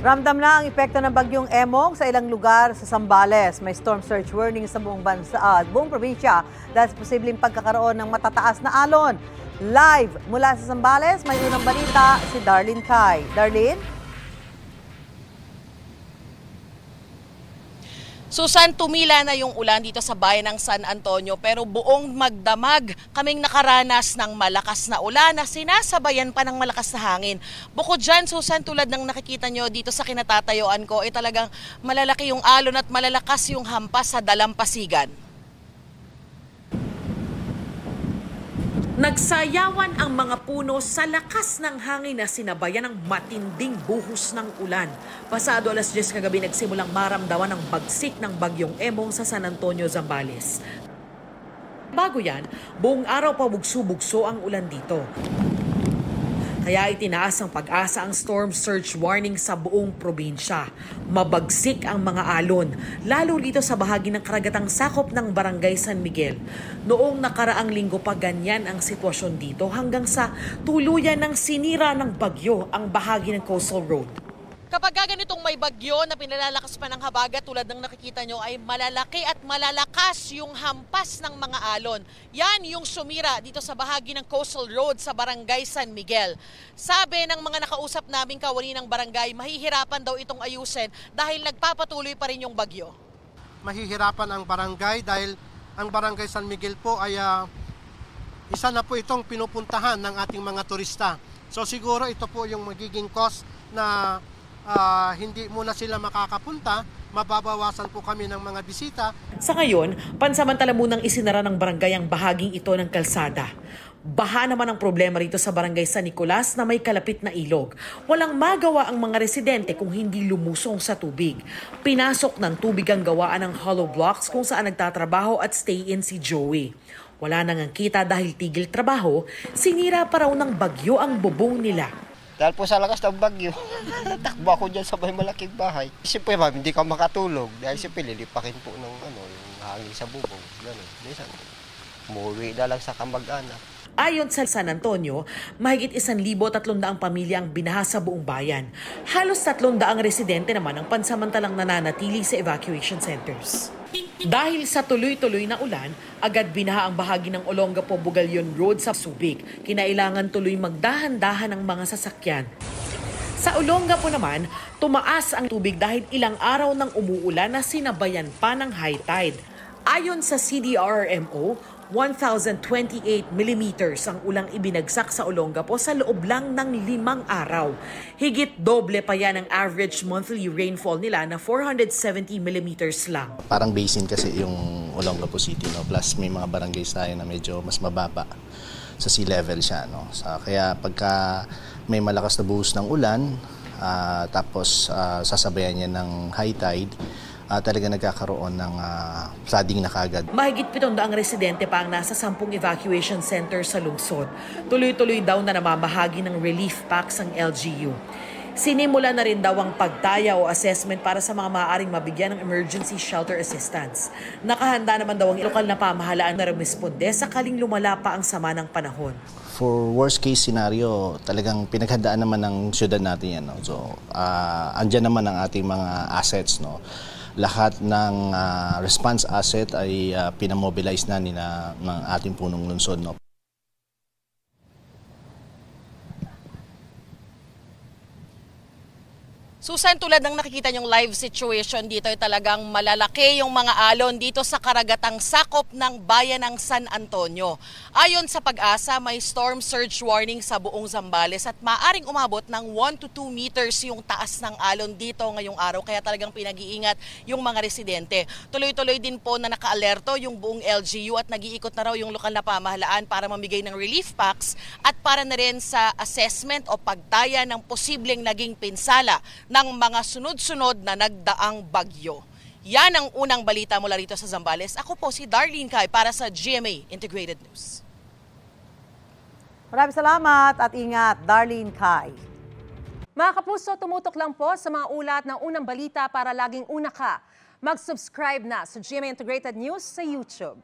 Ramdam na ang epekto ng bagyong Emong sa ilang lugar sa Zambales. May storm surge warning sa buong bansa at buong probinsya dahil sa posibleng pagkakaroon ng matataas na alon. Live mula sa Zambales, may unang balita si Darlene Kai. Darlene? Susan, tumila na yung ulan dito sa bayan ng San Antonio pero buong magdamag kaming nakaranas ng malakas na ulan na sinasabayan pa ng malakas na hangin. Bukod dyan, Susan, tulad ng nakikita nyo dito sa kinatatayuan ko, talagang malalaki yung alon at malalakas yung hampas sa dalampasigan. Nagsayawan ang mga puno sa lakas ng hangin na sinabayan ng matinding buhos ng ulan. Pasado alas 10 kagabi nagsimulang maramdaman ang bagsik ng bagyong Emong sa San Antonio, Zambales. Bago yan, buong araw pa bugso-bugso ang ulan dito. Kaya itinaas ng Pag-asa ang storm surge warning sa buong probinsya. Mabagsik ang mga alon, lalo dito sa bahagi ng karagatang sakop ng Barangay San Miguel. Noong nakaraang linggo pa ganyan ang sitwasyon dito hanggang sa tuluyan ng sinira ng bagyo ang bahagi ng coastal road. Kapag ganitong may bagyo na pinalalakas pa ng habagat tulad ng nakikita nyo ay malalaki at malalakas yung hampas ng mga alon. Yan yung sumira dito sa bahagi ng coastal road sa Barangay San Miguel. Sabi ng mga nakausap naming kawani ng barangay, mahihirapan daw itong ayusin dahil nagpapatuloy pa rin yung bagyo. Mahihirapan ang barangay dahil ang Barangay San Miguel po ay isa na po itong pinupuntahan ng ating mga turista. So siguro ito po yung magiging cause na hindi muna sila makakapunta, mababawasan po kami ng mga bisita. Sa ngayon, pansamantala munang isinara ng barangay ang bahaging ito ng kalsada. Baha naman ang problema rito sa Barangay San Nicolas na may kalapit na ilog. Walang magawa ang mga residente kung hindi lumusong sa tubig. Pinasok ng tubig ang gawaan ng hollow blocks kung saan nagtatrabaho at stay-in si Joey. Wala nang kita dahil tigil trabaho, sinira pa raw ng bagyo ang bubong nila. Dahil po sa lakas ng bagyo, takbo ako dyan sa may malaking bahay. Siyempre ma'am, hindi ka makatulog dahil siyempre lilipakin po ng yung hangin sa bubong. Ganun. Minsan, umuwi na lang sa kamag-anak. Ayon sa San Antonio, mahigit 1,300 pamilya ang binaha sa buong bayan. Halos 300 residente naman ang pansamantalang nananatili sa evacuation centers. Dahil sa tuloy-tuloy na ulan, agad binaha ang bahagi ng Olongapo-Bugalyon Road sa Subic. Kinailangan tuloy magdahan-dahan ang mga sasakyan. Sa Olongapo naman, tumaas ang tubig dahil ilang araw nang umuulan na sinabayan pa ng high tide. Ayon sa CDRRMO, 1,028 millimeters ang ulang ibinagsak sa Olongapo sa loob lang ng 5 araw. Higit doble pa yan ang average monthly rainfall nila na 470 millimeters lang. Parang basin kasi yung Olongapo City, no? Plus may mga barangays tayo na medyo mas mababa sa sea level siya. No? Kaya pagka may malakas na buhos ng ulan, tapos sasabayan niya ng high tide, talaga nagkakaroon ng flooding na kagad. Mahigit 700 residente pa ang nasa 10 evacuation center sa lungsod. Tuloy-tuloy daw na namamahagi ng relief packs ang LGU. Sinimula na rin daw ang pagtaya o assessment para sa mga maaaring mabigyan ng emergency shelter assistance. Nakahanda naman daw ang lokal na pamahalaan na rumisponde sakaling lumala pa ang sama ng panahon. For worst case scenario, talagang pinaghandaan naman ng syudad natin yan. No? So, andyan naman ang ating mga assets. No? Lahat ng response asset ay pinamobilize na ng ating punong lungsod. No? Susan, tulad ng nakikita niyong live situation dito ay talagang malalaki yung mga alon dito sa karagatang sakop ng bayan ng San Antonio. Ayon sa Pag-asa, may storm surge warning sa buong Zambales at maaring umabot ng 1 to 2 meters yung taas ng alon dito ngayong araw. Kaya talagang pinag-iingat yung mga residente. Tuloy-tuloy din po na naka-alerto yung buong LGU at nag-iikot na raw yung lokal na pamahalaan para mamigay ng relief packs at para na rin sa assessment o pagtaya ng posibleng naging pinsala ng mga sunod-sunod na nagdaang bagyo. Yan ang unang balita mula rito sa Zambales. Ako po si Darlene Kai para sa GMA Integrated News. Maraming salamat at ingat, Darlene Kai. Mga kapuso, tumutok lang po sa mga ulat ng unang balita para laging una ka. Mag-subscribe na sa GMA Integrated News sa YouTube.